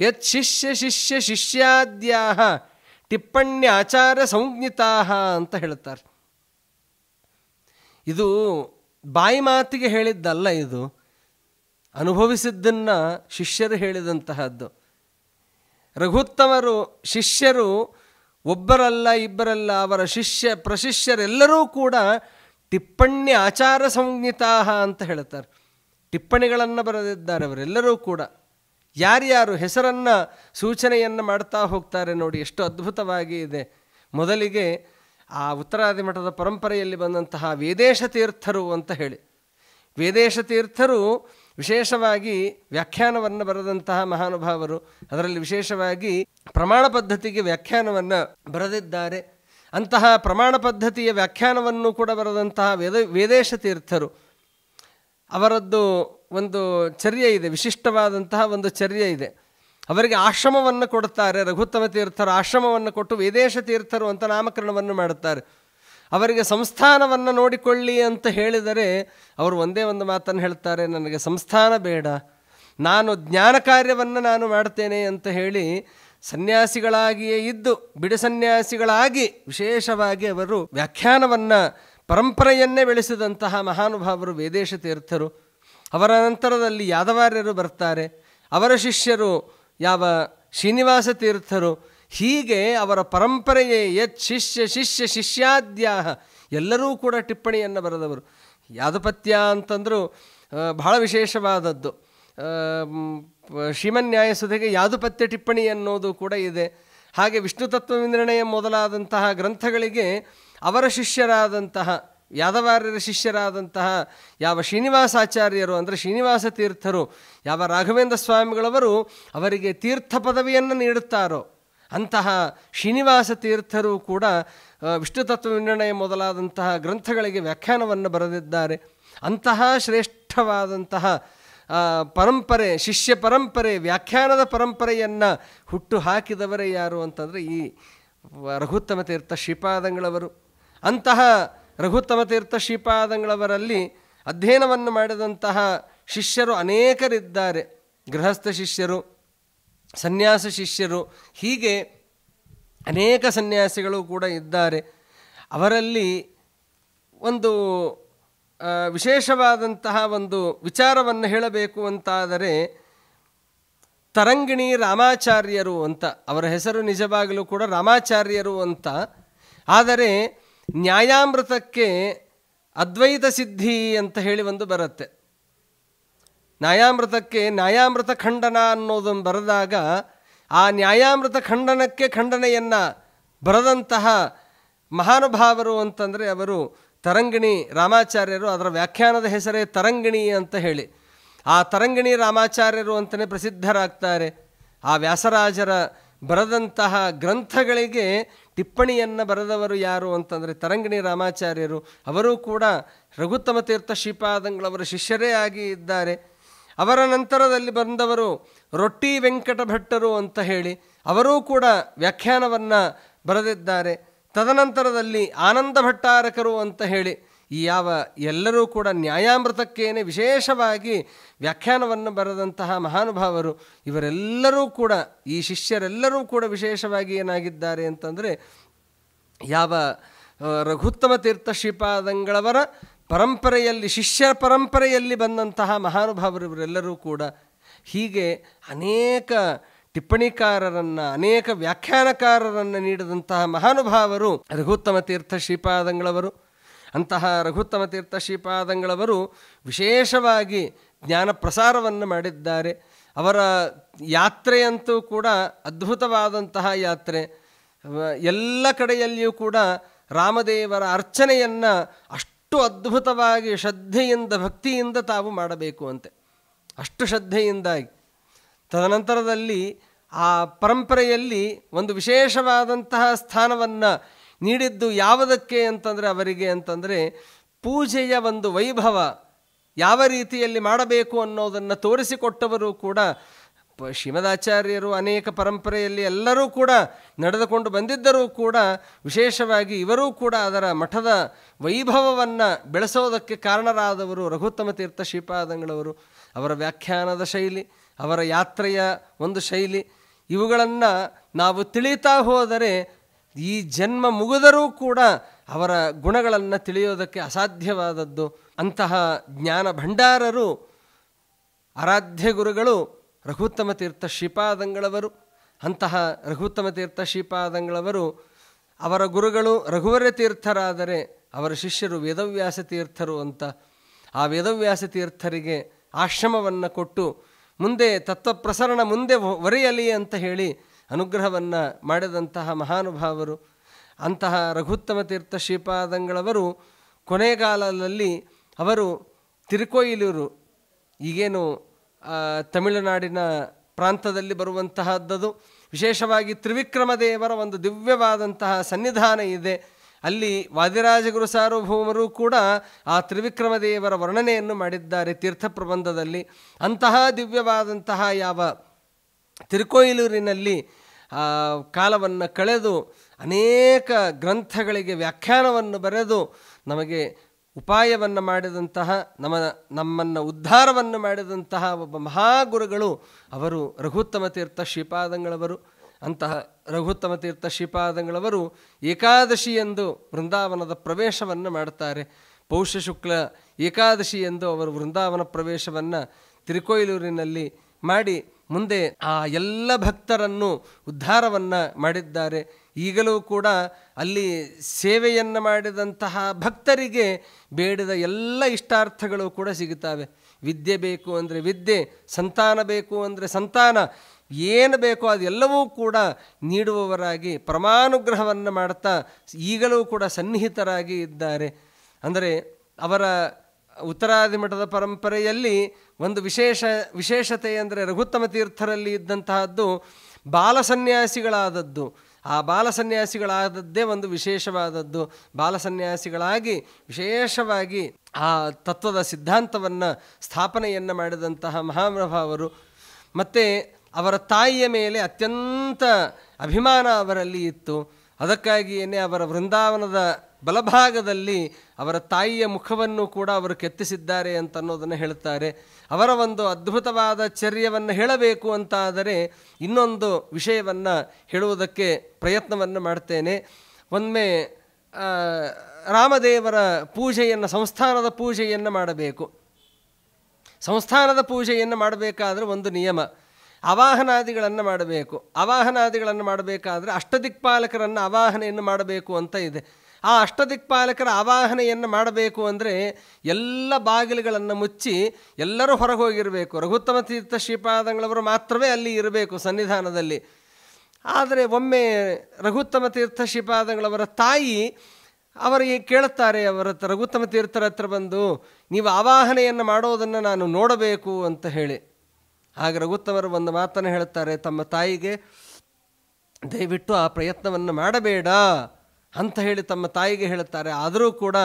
ಯತ್ ಶಿಷ್ಯ ಶಿಷ್ಯ ಶಿಷ್ಯಾದ್ಯಾಹ ಟಿಪ್ಪಣ್ಯಾಚಾರ್ಯ ಸಂಜ್ಞಿತಾ ಅಂತ ಹೇಳುತ್ತಾರೆ. ಇದು ಬಾಯಿ ಮಾತಿಗೆ ಹೇಳಿದ್ದಲ್ಲ, ಇದು ಅನುಭವಿಸಿದ್ದನ್ನು ಶಿಷ್ಯರು ಹೇಳಿದಂತಹದ್ದು. ರಘುತ್ತಮರು ಶಿಷ್ಯರು ಒಬ್ಬರಲ್ಲ ಇಬ್ಬರಲ್ಲ, ಅವರ ಶಿಷ್ಯ ಪ್ರಶಿಷ್ಯರೆಲ್ಲರೂ ಕೂಡ ಟಿಪ್ಪಣ್ಯ ಆಚಾರ ಸಂಜ್ಞಿತಾ ಅಂತ ಹೇಳ್ತಾರೆ. ಟಿಪ್ಪಣಿಗಳನ್ನು ಬರೆದಿದ್ದಾರೆ ಅವರೆಲ್ಲರೂ ಕೂಡ. ಯಾರ್ಯಾರು ಹೆಸರನ್ನು ಸೂಚನೆಯನ್ನು ಮಾಡ್ತಾ ಹೋಗ್ತಾರೆ ನೋಡಿ, ಎಷ್ಟು ಅದ್ಭುತವಾಗಿ ಇದೆ. ಮೊದಲಿಗೆ ಆ ಉತ್ತರಾದಿ ಮಠದ ಪರಂಪರೆಯಲ್ಲಿ ಬಂದಂತಹ ವೇದೇಶ ತೀರ್ಥರು ಅಂತ ಹೇಳಿ, ವೇದೇಶ ತೀರ್ಥರು ವಿಶೇಷವಾಗಿ ವ್ಯಾಖ್ಯಾನವನ್ನು ಬರೆದಂತಹ ಮಹಾನುಭಾವರು. ಅದರಲ್ಲಿ ವಿಶೇಷವಾಗಿ ಪ್ರಮಾಣ ಪದ್ಧತಿಗೆ ವ್ಯಾಖ್ಯಾನವನ್ನು ಬರೆದಿದ್ದಾರೆ. ಅಂತಹ ಪ್ರಮಾಣ ಪದ್ಧತಿಯ ವ್ಯಾಖ್ಯಾನವನ್ನು ಕೂಡ ಬರೆದಂತಹ ವೇದೇಶ ತೀರ್ಥರು. ಅವರದ್ದು ಒಂದು ಚರ್ಯೆ ಇದೆ, ವಿಶಿಷ್ಟವಾದಂತಹ ಒಂದು ಚರ್ಯೆ ಇದೆ. ಅವರಿಗೆ ಆಶ್ರಮವನ್ನು ಕೊಡುತ್ತಾರೆ. ರಘುತ್ತಮ ತೀರ್ಥರ ಆಶ್ರಮವನ್ನು ಕೊಟ್ಟು ವೇದೇಶ ತೀರ್ಥರು ಅಂತ ನಾಮಕರಣವನ್ನು ಮಾಡುತ್ತಾರೆ. ಅವರಿಗೆ ಸಂಸ್ಥಾನವನ್ನು ನೋಡಿಕೊಳ್ಳಿ ಅಂತ ಹೇಳಿದರೆ ಅವರು ಒಂದೇ ಒಂದು ಮಾತನ್ನು ಹೇಳ್ತಾರೆ, ನನಗೆ ಸಂಸ್ಥಾನ ಬೇಡ, ನಾನು ಜ್ಞಾನ ಕಾರ್ಯವನ್ನು ನಾನು ಮಾಡ್ತೇನೆ ಅಂತ ಹೇಳಿ ಸನ್ಯಾಸಿಗಳಾಗಿಯೇ ಇದ್ದು ಬಿಡಿ ಸನ್ಯಾಸಿಗಳಾಗಿ ವಿಶೇಷವಾಗಿ ಅವರು ವ್ಯಾಖ್ಯಾನವನ್ನು ಪರಂಪರೆಯನ್ನೇ ಬೆಳೆಸಿದಂತಹ ಮಹಾನುಭಾವರು ವೇದೇಶ ತೀರ್ಥರು. ಅವರ ನಂತರದಲ್ಲಿ ಯಾದವಾರ್ಯರು ಬರ್ತಾರೆ. ಅವರ ಶಿಷ್ಯರು ಯಾವ ಶ್ರೀನಿವಾಸ ತೀರ್ಥರು. ಹೀಗೆ ಅವರ ಪರಂಪರೆಯೇ ಯತ್ ಶಿಷ್ಯ ಶಿಷ್ಯ ಶಿಷ್ಯಾದ್ಯಾಹ ಎಲ್ಲರೂ ಕೂಡ ಟಿಪ್ಪಣಿಯನ್ನು ಬರೆದವರು. ಯಾದಪತ್ಯ ಅಂತಂದರೂ ಬಹಳ ವಿಶೇಷವಾದದ್ದು. ಶ್ರೀಮನ್ಯಾಯಸುಧೆಗೆ ಯಾದುಪತ್ಯ ಟಿಪ್ಪಣಿ ಅನ್ನೋದು ಕೂಡ ಇದೆ. ಹಾಗೆ ವಿಷ್ಣು ತತ್ವ ನಿರ್ಣಯ ಮೊದಲಾದಂತಹ ಗ್ರಂಥಗಳಿಗೆ ಅವರ ಶಿಷ್ಯರಾದಂತಹ ಯಾದವಾರ್ಯರ ಶಿಷ್ಯರಾದಂತಹ ಯಾವ ಶ್ರೀನಿವಾಸಾಚಾರ್ಯರು ಅಂದರೆ ಶ್ರೀನಿವಾಸ ತೀರ್ಥರು, ಯಾವ ರಾಘವೇಂದ್ರ ಸ್ವಾಮಿಗಳವರು ಅವರಿಗೆ ತೀರ್ಥ ಪದವಿಯನ್ನು ನೀಡುತ್ತಾರೋ ಅಂತಹ ಶ್ರೀನಿವಾಸ ತೀರ್ಥರು ಕೂಡ ವಿಷ್ಣು ತತ್ವ ನಿರ್ಣಯ ಮೊದಲಾದಂತಹ ಗ್ರಂಥಗಳಿಗೆ ವ್ಯಾಖ್ಯಾನವನ್ನು ಬರೆದಿದ್ದಾರೆ. ಅಂತಹ ಶ್ರೇಷ್ಠವಾದಂತಹ ಪರಂಪರೆ, ಶಿಷ್ಯ ಪರಂಪರೆ, ವ್ಯಾಖ್ಯಾನದ ಪರಂಪರೆಯನ್ನು ಹುಟ್ಟು ಹಾಕಿದವರೇ ಯಾರು ಅಂತಂದರೆ ಈ ರಘುತ್ತಮ ತೀರ್ಥ ಶ್ರೀಪಾದಂಗಳವರು. ಅಂತಹ ರಘುತ್ತಮ ತೀರ್ಥ ಶ್ರೀಪಾದಂಗಳವರಲ್ಲಿ ಅಧ್ಯಯನವನ್ನು ಮಾಡಿದಂತಹ ಶಿಷ್ಯರು ಅನೇಕರಿದ್ದಾರೆ. ಗೃಹಸ್ಥ ಶಿಷ್ಯರು, ಸನ್ಯಾಸ ಶಿಷ್ಯರು, ಹೀಗೆ ಅನೇಕ ಸನ್ಯಾಸಿಗಳು ಕೂಡ ಇದ್ದಾರೆ. ಅವರಲ್ಲಿ ಒಂದು ವಿಶೇಷವಾದಂತಹ ಒಂದು ವಿಚಾರವನ್ನು ಹೇಳಬೇಕು ಅಂತಾದರೆ ತರಂಗಿಣಿ ರಾಮಾಚಾರ್ಯರು ಅಂತ ಅವರ ಹೆಸರು. ನಿಜವಾಗಲೂ ಕೂಡ ರಾಮಾಚಾರ್ಯರು ಅಂತ. ಆದರೆ ನ್ಯಾಯಾಮೃತಕ್ಕೆ ಅದ್ವೈತ ಸಿದ್ಧಿ ಅಂತ ಹೇಳಿ ಒಂದು ಬರುತ್ತೆ. ನ್ಯಾಯಾಮೃತಕ್ಕೆ ನ್ಯಾಯಾಮೃತ ಖಂಡನ ಅನ್ನೋದನ್ನು ಬರೆದಾಗ ಆ ನ್ಯಾಯಾಮೃತ ಖಂಡನಕ್ಕೆ ಖಂಡನೆಯನ್ನು ಬರೆದಂತಹ ಮಹಾನುಭಾವರು ಅಂತಂದರೆ ಅವರು ತರಂಗಿಣಿ ರಾಮಾಚಾರ್ಯರು. ಅದರ ವ್ಯಾಖ್ಯಾನದ ಹೆಸರೇ ತರಂಗಿಣಿ ಅಂತ ಹೇಳಿ. ಆ ತರಂಗಿಣಿ ರಾಮಾಚಾರ್ಯರು ಅಂತಲೇ ಪ್ರಸಿದ್ಧರಾಗ್ತಾರೆ. ಆ ವ್ಯಾಸರಾಜರ ಬರೆದಂತಹ ಗ್ರಂಥಗಳಿಗೆ ಟಿಪ್ಪಣಿಯನ್ನು ಬರೆದವರು ಯಾರು ಅಂತಂದರೆ ತರಂಗಿಣಿ ರಾಮಾಚಾರ್ಯರು. ಅವರೂ ಕೂಡ ರಘುತ್ತಮ ತೀರ್ಥ ಶ್ರೀಪಾದಂಗಳವರ ಶಿಷ್ಯರೇ ಆಗಿ ಇದ್ದಾರೆ. ಅವರ ನಂತರದಲ್ಲಿ ಬಂದವರು ರೊಟ್ಟಿ ವೆಂಕಟ ಭಟ್ಟರು ಅಂತ ಹೇಳಿ ಅವರೂ ಕೂಡ ವ್ಯಾಖ್ಯಾನವನ್ನು ಬರೆದಿದ್ದಾರೆ. ತದನಂತರದಲ್ಲಿ ಆನಂದ ಭಟ್ಟಾರಕರು ಅಂತ ಹೇಳಿ ಈ ಎಲ್ಲರೂ ಕೂಡ ನ್ಯಾಯಾಮೃತಕ್ಕೇನೆ ವಿಶೇಷವಾಗಿ ವ್ಯಾಖ್ಯಾನವನ್ನು ಬರೆದಂತಹ ಮಹಾನುಭಾವರು. ಇವರೆಲ್ಲರೂ ಕೂಡ ಈ ಶಿಷ್ಯರೆಲ್ಲರೂ ಕೂಡ ವಿಶೇಷವಾಗಿ ಏನಾಗಿದ್ದಾರೆ ಅಂತಂದರೆ ರಘುತ್ತಮ ತೀರ್ಥ ಶ್ರೀಪಾದಂಗಳವರ ಪರಂಪರೆಯಲ್ಲಿ, ಶಿಷ್ಯ ಪರಂಪರೆಯಲ್ಲಿ ಬಂದಂತಹ ಮಹಾನುಭಾವರು ಇವರೆಲ್ಲರೂ ಕೂಡ. ಹೀಗೆ ಅನೇಕ ಟಿಪ್ಪಣಿಕಾರರನ್ನು, ಅನೇಕ ವ್ಯಾಖ್ಯಾನಕಾರರನ್ನು ನೀಡಿದಂತಹ ಮಹಾನುಭಾವರು ರಘುತ್ತಮ ತೀರ್ಥ ಶ್ರೀಪಾದಂಗಳವರು. ಅಂತಹ ರಘುತ್ತಮ ತೀರ್ಥ ಶ್ರೀಪಾದಂಗಳವರು ವಿಶೇಷವಾಗಿ ಜ್ಞಾನ ಪ್ರಸಾರವನ್ನು ಮಾಡಿದ್ದಾರೆ. ಅವರ ಯಾತ್ರೆಯಂತೂ ಕೂಡ ಅದ್ಭುತವಾದಂತಹ ಯಾತ್ರೆ. ಎಲ್ಲ ಕಡೆಯಲ್ಲಿಯೂ ಕೂಡ ರಾಮದೇವರ ಅರ್ಚನೆಯನ್ನು ಅಷ್ಟು ಅದ್ಭುತವಾಗಿ ಶ್ರದ್ಧೆಯಿಂದ, ಭಕ್ತಿಯಿಂದ ತಾವು ಮಾಡಬೇಕು ಅಂತೆ, ಅಷ್ಟು ಶ್ರದ್ಧೆಯಿಂದಾಗಿ. ತದನಂತರದಲ್ಲಿ ಆ ಪರಂಪರೆಯಲ್ಲಿ ಒಂದು ವಿಶೇಷವಾದಂತಹ ಸ್ಥಾನವನ್ನು ನೀಡಿದ್ದು ಯಾವುದಕ್ಕೆ ಅಂತಂದರೆ ಅವರಿಗೆ ಅಂತಂದರೆ ಪೂಜೆಯ ಒಂದು ವೈಭವ ಯಾವ ರೀತಿಯಲ್ಲಿ ಮಾಡಬೇಕು ಅನ್ನೋದನ್ನು ತೋರಿಸಿಕೊಟ್ಟವರು ಕೂಡ ಶ್ರೀಮದಾಚಾರ್ಯರು. ಅನೇಕ ಪರಂಪರೆಯಲ್ಲಿ ಎಲ್ಲರೂ ಕೂಡ ನಡೆದುಕೊಂಡು ಬಂದಿದ್ದರೂ ಕೂಡ ವಿಶೇಷವಾಗಿ ಇವರೂ ಕೂಡ ಅದರ ಮಠದ ವೈಭವವನ್ನು ಬೆಳೆಸೋದಕ್ಕೆ ಕಾರಣರಾದವರು ರಘುತ್ತಮ ತೀರ್ಥ ಶ್ರೀಪಾದಂಗಳವರು. ಅವರ ವ್ಯಾಖ್ಯಾನದ ಶೈಲಿ, ಅವರ ಯಾತ್ರೆಯ ಒಂದು ಶೈಲಿ, ಇವುಗಳನ್ನು ನಾವು ತಿಳಿತಾ ಹೋದರೆ ಈ ಜನ್ಮ ಮುಗಿದರೂ ಕೂಡ ಅವರ ಗುಣಗಳನ್ನು ತಿಳಿಯೋದಕ್ಕೆ ಅಸಾಧ್ಯವಾದದ್ದು. ಅಂತಹ ಜ್ಞಾನ ಭಂಡಾರರು, ಆರಾಧ್ಯ ಗುರುಗಳು ರಘುತ್ತಮ ತೀರ್ಥ ಶ್ರೀಪಾದಂಗಳವರು. ಅಂತಹ ರಘುತ್ತಮ ತೀರ್ಥ ಶ್ರೀಪಾದಂಗಳವರು ಅವರ ಗುರುಗಳು ರಘುವರ ತೀರ್ಥರಾದರೆ ಅವರ ಶಿಷ್ಯರು ವೇದವ್ಯಾಸ ತೀರ್ಥರು ಅಂತ. ಆ ವೇದವ್ಯಾಸ ತೀರ್ಥರಿಗೆ ಆಶ್ರಮವನ್ನು ಕೊಟ್ಟು ಮುಂದೆ ತತ್ವಪ್ರಸರಣ ಮುಂದೆ ಒರೆಯಲಿ ಅಂತ ಹೇಳಿ ಅನುಗ್ರಹವನ್ನು ಮಾಡಿದಂತಹ ಮಹಾನುಭಾವರು. ಅಂತಹ ರಘುತ್ತಮ ತೀರ್ಥ ಶ್ರೀಪಾದಂಗಳವರು ಕೊನೆಗಾಲದಲ್ಲಿ ಅವರು ತಿರುಕೊಯಿಲೂರು, ಈಗೇನು ತಮಿಳುನಾಡಿನ ಪ್ರಾಂತದಲ್ಲಿ ಬರುವಂತಹದ್ದು, ವಿಶೇಷವಾಗಿ ತ್ರಿವಿಕ್ರಮ ದೇವರ ಒಂದು ದಿವ್ಯವಾದಂತಹ ಸನ್ನಿಧಾನ ಇದೆ. ಅಲ್ಲಿ ವಾದಿರಾಜಗುರು ಸಾರ್ವಭೌಮರು ಕೂಡ ಆ ತ್ರಿವಿಕ್ರಮ ದೇವರ ವರ್ಣನೆಯನ್ನು ಮಾಡಿದ್ದಾರೆ ತೀರ್ಥ ಪ್ರಬಂಧದಲ್ಲಿ. ಅಂತಹ ದಿವ್ಯವಾದಂತಹ ತಿರುಕೊಯಿಲೂರಿನಲ್ಲಿ ಕಾಲವನ್ನು ಕಳೆದು ಅನೇಕ ಗ್ರಂಥಗಳಿಗೆ ವ್ಯಾಖ್ಯಾನವನ್ನು ಬರೆದು ನಮಗೆ ಉಪಾಯವನ್ನು ಮಾಡಿದಂತಹ, ನಮ್ಮನ್ನು ಉದ್ಧಾರವನ್ನು ಮಾಡಿದಂತಹ ಒಬ್ಬ ಮಹಾಗುರುಗಳು ಅವರು ರಘುತ್ತಮ ತೀರ್ಥ ಶ್ರೀಪಾದಂಗಳವರು. ಅಂತಹ ರಘುತ್ತಮ ತೀರ್ಥ ಶ್ರೀಪಾದಂಗಳವರು ಏಕಾದಶಿ ಎಂದು ವೃಂದಾವನದ ಪ್ರವೇಶವನ್ನು ಮಾಡ್ತಾರೆ. ಪೌಷ ಶುಕ್ಲ ಏಕಾದಶಿ ಎಂದು ಅವರು ವೃಂದಾವನ ಪ್ರವೇಶವನ್ನು ತಿರುಕೊಯಿಲೂರಿನಲ್ಲಿ ಮಾಡಿ ಮುಂದೆ ಆ ಎಲ್ಲ ಭಕ್ತರನ್ನು ಉದ್ಧಾರವನ್ನು ಮಾಡಿದ್ದಾರೆ. ಈಗಲೂ ಕೂಡ ಅಲ್ಲಿ ಸೇವೆಯನ್ನು ಮಾಡಿದಂತಹ ಭಕ್ತರಿಗೆ ಬೇಡಿದ ಎಲ್ಲ ಇಷ್ಟಾರ್ಥಗಳು ಕೂಡ ಸಿಗುತ್ತವೆ. ವಿದ್ಯೆ ಬೇಕು ಅಂದರೆ ವಿದ್ಯೆ, ಸಂತಾನ ಬೇಕು ಅಂದರೆ ಸಂತಾನ, ಏನು ಬೇಕೋ ಅದೆಲ್ಲವೂ ಕೂಡ ನೀಡುವವರಾಗಿ ಪರಮಾನುಗ್ರಹವನ್ನು ಮಾಡ್ತಾ ಈಗಲೂ ಕೂಡ ಸನ್ನಿಹಿತರಾಗಿ ಇದ್ದಾರೆ. ಅಂದರೆ ಅವರ ಉತ್ತರಾದಿ ಮಠದ ಪರಂಪರೆಯಲ್ಲಿ ಒಂದು ವಿಶೇಷತೆ ಅಂದರೆ ರಘುತ್ತಮ ತೀರ್ಥರಲ್ಲಿ ಇದ್ದಂತಹದ್ದು ಬಾಲ ಸನ್ಯಾಸಿಗಳಾದದ್ದು. ಆ ಬಾಲಸನ್ಯಾಸಿಗಳಾದದ್ದೇ ಒಂದು ವಿಶೇಷವಾದದ್ದು. ಬಾಲಸನ್ಯಾಸಿಗಳಾಗಿ ವಿಶೇಷವಾಗಿ ಆ ತತ್ವದ ಸಿದ್ಧಾಂತವನ್ನು ಸ್ಥಾಪನೆಯನ್ನು ಮಾಡಿದಂತಹ ಮಹಾನುಭಾವರು. ಮತ್ತು ಅವರ ತಾಯಿಯ ಮೇಲೆ ಅತ್ಯಂತ ಅಭಿಮಾನ ಅವರಲ್ಲಿ ಇತ್ತು. ಅದಕ್ಕಾಗಿಯೇ ಅವರ ವೃಂದಾವನದ ಬಲಭಾಗದಲ್ಲಿ ಅವರ ತಾಯಿಯ ಮುಖವನ್ನು ಕೂಡ ಅವರು ಕೆತ್ತಿಸಿದ್ದಾರೆ ಅಂತ ಅನ್ನೋದನ್ನು ಹೇಳ್ತಾರೆ. ಅವರ ಒಂದು ಅದ್ಭುತವಾದ ಚರ್ಯವನ್ನು ಹೇಳಬೇಕು ಅಂತಾದರೆ ಇನ್ನೊಂದು ವಿಷಯವನ್ನು ಹೇಳುವುದಕ್ಕೆ ಪ್ರಯತ್ನವನ್ನು ಮಾಡ್ತೇನೆ. ಒಮ್ಮೆ ರಾಮದೇವರ ಪೂಜೆಯನ್ನು, ಸಂಸ್ಥಾನದ ಪೂಜೆಯನ್ನು ಮಾಡಬೇಕು. ಸಂಸ್ಥಾನದ ಪೂಜೆಯನ್ನು ಮಾಡಬೇಕಾದ್ರೆ ಒಂದು ನಿಯಮ, ಆವಾಹನಾದಿಗಳನ್ನು ಮಾಡಬೇಕು. ಆವಾಹನಾದಿಗಳನ್ನು ಮಾಡಬೇಕಾದ್ರೆ ಅಷ್ಟದಿಕ್ಪಾಲಕರನ್ನು ಆವಾಹನೆಯನ್ನು ಮಾಡಬೇಕು ಅಂತ ಇದೆ. ಆ ಅಷ್ಟದಿಕ್ಪಾಲಕರ ಆವಾಹನೆಯನ್ನು ಮಾಡಬೇಕು ಅಂದರೆ ಎಲ್ಲ ಬಾಗಿಲುಗಳನ್ನು ಮುಚ್ಚಿ ಎಲ್ಲರೂ ಹೊರಗೆ ಹೋಗಿರಬೇಕು. ರಘುತ್ತಮ ತೀರ್ಥ ಶ್ರೀಪಾದಂಗಳವರು ಮಾತ್ರವೇ ಅಲ್ಲಿ ಇರಬೇಕು ಸನ್ನಿಧಾನದಲ್ಲಿ. ಆದರೆ ಒಮ್ಮೆ ರಘುತ್ತಮ ತೀರ್ಥ ಶ್ರೀಪಾದಂಗಳವರ ತಾಯಿ ಅವರಿಗೆ ಕೇಳುತ್ತಾರೆ, ಅವರ ರಘುತ್ತಮ ತೀರ್ಥರ ಹತ್ರ ಬಂದು, ನೀವು ಆವಾಹನೆಯನ್ನು ಮಾಡೋದನ್ನು ನಾನು ನೋಡಬೇಕು ಅಂತ ಹೇಳಿ. ಆಗ ರಘುತ್ತಮರು ಒಂದು ಮಾತನ್ನು ಹೇಳುತ್ತಾರೆ ತಮ್ಮ ತಾಯಿಗೆ, ದಯವಿಟ್ಟು ಆ ಪ್ರಯತ್ನವನ್ನು ಮಾಡಬೇಡ ಅಂತ ಹೇಳಿ ತಮ್ಮ ತಾಯಿಗೆ ಹೇಳುತ್ತಾರೆ. ಆದರೂ ಕೂಡ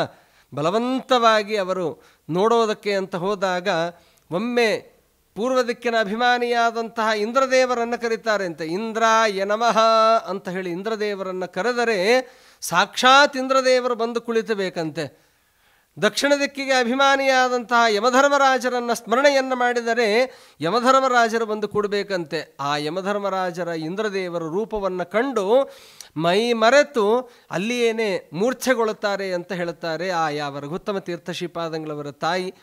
ಬಲವಂತವಾಗಿ ಅವರು ನೋಡೋದಕ್ಕೆ ಅಂತ ಹೋದಾಗ ಒಮ್ಮೆ ಪೂರ್ವ ದಿಕ್ಕಿನ ಅಭಿಮಾನಿಯಾದಂತಹ ಇಂದ್ರದೇವರನ್ನು ಕರೀತಾರೆ ಅಂತ. ಇಂದ್ರಾಯ ನಮಃ ಅಂತ ಹೇಳಿ ಇಂದ್ರದೇವರನ್ನು ಕರೆದರೆ ಸಾಕ್ಷಾತ್ ಇಂದ್ರದೇವರು ಬಂದು ಕುಳಿತಬೇಕಂತೆ. ದಕ್ಷಿಣ ದಿಕ್ಕಿಗೆ ಅಭಿಮಾನಿಯಾದಂತಹ ಯಮಧರ್ಮರಾಜರನ್ನು ಸ್ಮರಣೆಯನ್ನು ಮಾಡಿದರೆ ಯಮಧರ್ಮರಾಜರು ಬಂದು ಕೂಡಬೇಕಂತೆ. ಆ ಯಮಧರ್ಮರಾಜರ ಇಂದ್ರದೇವರ ರೂಪವನ್ನು ಕಂಡು ಮೈ ಮರೆತು ಅಲ್ಲಿಯೇನೆ ಮೂರ್ಛೆಗೊಳ್ಳುತ್ತಾರೆ ಅಂತ ಹೇಳುತ್ತಾರೆ ಆ ಯಾವ ರಘುತ್ತಮ ತೀರ್ಥ ಶ್ರೀಪಾದಂಗಳವರ ತಾಯಿ.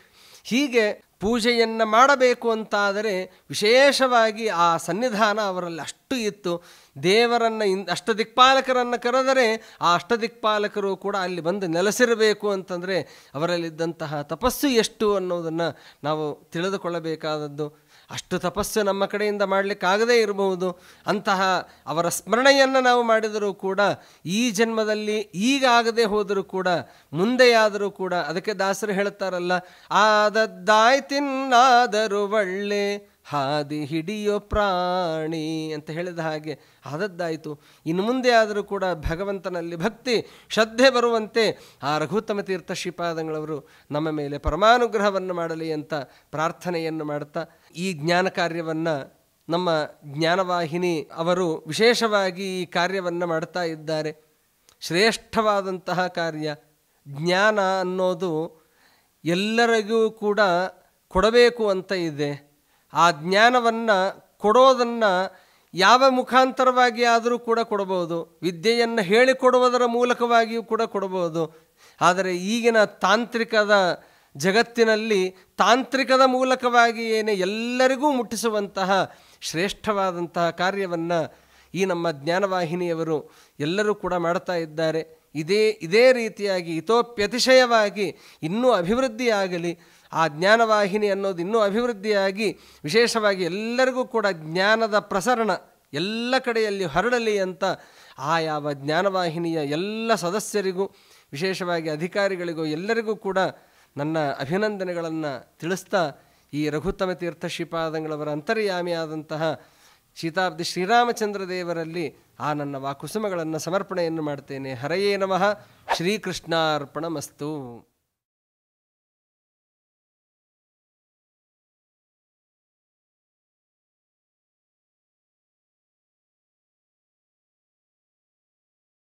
ಹೀಗೆ ಪೂಜೆಯನ್ನು ಮಾಡಬೇಕು ಅಂತಾದರೆ ವಿಶೇಷವಾಗಿ ಆ ಸನ್ನಿಧಾನ ಅವರಲ್ಲಿ ಅಷ್ಟು ಇತ್ತು. ದೇವರನ್ನು ಅಷ್ಟದಿಕ್ಪಾಲಕರನ್ನು ಕರೆದರೆ ಆ ಅಷ್ಟದಿಕ್ಪಾಲಕರು ಕೂಡ ಅಲ್ಲಿ ಬಂದು ನೆಲೆಸಿರಬೇಕು ಅಂತಂದರೆ ಅವರಲ್ಲಿದ್ದಂತಹ ತಪಸ್ಸು ಎಷ್ಟು ಅನ್ನೋದನ್ನು ನಾವು ತಿಳಿದುಕೊಳ್ಳಬೇಕಾದದ್ದು. ಅಷ್ಟು ತಪಸ್ಸು ನಮ್ಮ ಕಡೆಯಿಂದ ಮಾಡಲಿಕ್ಕಾಗದೇ ಇರಬಹುದು. ಅಂತಹ ಅವರ ಸ್ಮರಣೆಯನ್ನು ನಾವು ಮಾಡಿದರೂ ಕೂಡ ಈ ಜನ್ಮದಲ್ಲಿ ಈಗ ಆಗದೆ ಹೋದರೂ ಕೂಡ ಮುಂದೆಯಾದರೂ ಕೂಡ, ಅದಕ್ಕೆ ದಾಸರು ಹೇಳುತ್ತಾರಲ್ಲ, ಆದದ್ದಾಯ್ತಿನ್ನಾದರೂ ಒಳ್ಳೆ ಹಾದಿ ಹಿಡಿಯೋ ಪ್ರಾಣಿ ಅಂತ ಹೇಳಿದ ಹಾಗೆ ಆದದ್ದಾಯಿತು. ಇನ್ನು ಮುಂದೆ ಆದರೂ ಕೂಡ ಭಗವಂತನಲ್ಲಿ ಭಕ್ತಿ ಶ್ರದ್ಧೆ ಬರುವಂತೆ ಆ ರಘುತ್ತಮ ತೀರ್ಥ ಶ್ರೀಪಾದಂಗಳವರು ನಮ್ಮ ಮೇಲೆ ಪರಮಾನುಗ್ರಹವನ್ನು ಮಾಡಲಿ ಅಂತ ಪ್ರಾರ್ಥನೆಯನ್ನು ಮಾಡ್ತಾ ಈ ಜ್ಞಾನ ಕಾರ್ಯವನ್ನು ನಮ್ಮ ಜ್ಞಾನವಾಹಿನಿ ಅವರು ವಿಶೇಷವಾಗಿ ಈ ಕಾರ್ಯವನ್ನು ಮಾಡ್ತಾ ಇದ್ದಾರೆ. ಶ್ರೇಷ್ಠವಾದಂತಹ ಕಾರ್ಯ. ಜ್ಞಾನ ಅನ್ನೋದು ಎಲ್ಲರಿಗೂ ಕೂಡ ಕೊಡಬೇಕು ಅಂತ ಇದೆ. ಆ ಜ್ಞಾನವನ್ನು ಕೊಡೋದನ್ನು ಯಾವ ಮುಖಾಂತರವಾಗಿ ಆದರೂ ಕೂಡ ಕೊಡಬಹುದು. ವಿದ್ಯೆಯನ್ನು ಹೇಳಿಕೊಡುವುದರ ಮೂಲಕವಾಗಿಯೂ ಕೂಡ ಕೊಡಬಹುದು. ಆದರೆ ಈಗಿನ ತಾಂತ್ರಿಕದ ಜಗತ್ತಿನಲ್ಲಿ ತಾಂತ್ರಿಕದ ಮೂಲಕವಾಗಿ ಏನೇ ಎಲ್ಲರಿಗೂ ಮುಟ್ಟಿಸುವಂತಹ ಶ್ರೇಷ್ಠವಾದಂತಹ ಕಾರ್ಯವನ್ನು ಈ ನಮ್ಮ ಜ್ಞಾನವಾಹಿನಿಯವರು ಎಲ್ಲರೂ ಕೂಡ ಮಾಡ್ತಾ ಇದ್ದಾರೆ. ಇದೇ ರೀತಿಯಾಗಿ ಇತೋಪ್ಯತಿಶಯವಾಗಿ ಇನ್ನೂ ಅಭಿವೃದ್ಧಿಯಾಗಲಿ. ಆ ಜ್ಞಾನವಾಹಿನಿ ಅನ್ನೋದು ಇನ್ನೂ ಅಭಿವೃದ್ಧಿಯಾಗಿ ವಿಶೇಷವಾಗಿ ಎಲ್ಲರಿಗೂ ಕೂಡ ಜ್ಞಾನದ ಪ್ರಸರಣ ಎಲ್ಲ ಕಡೆಯಲ್ಲಿ ಹರಡಲಿ ಅಂತ ಆ ಯಾವ ಜ್ಞಾನವಾಹಿನಿಯ ಎಲ್ಲ ಸದಸ್ಯರಿಗೂ ವಿಶೇಷವಾಗಿ ಅಧಿಕಾರಿಗಳಿಗೂ ಎಲ್ಲರಿಗೂ ಕೂಡ ನನ್ನ ಅಭಿನಂದನೆಗಳನ್ನು ತಿಳಿಸ್ತಾ ಈ ರಘುತ್ತಮ ತೀರ್ಥ ಶ್ರೀಪಾದಂಗಳವರ ಅಂತರ್ಯಾಮಿಯಾದಂತಹ ಶೀತಾಬ್ದಿ ಶ್ರೀರಾಮಚಂದ್ರ ದೇವರಲ್ಲಿ ಆ ನನ್ನ ವಾಕುಸುಮಗಳನ್ನು ಸಮರ್ಪಣೆಯನ್ನು ಮಾಡ್ತೇನೆ. ಹರಯೇ ನಮಃ. ಶ್ರೀಕೃಷ್ಣಾರ್ಪಣಮಸ್ತು.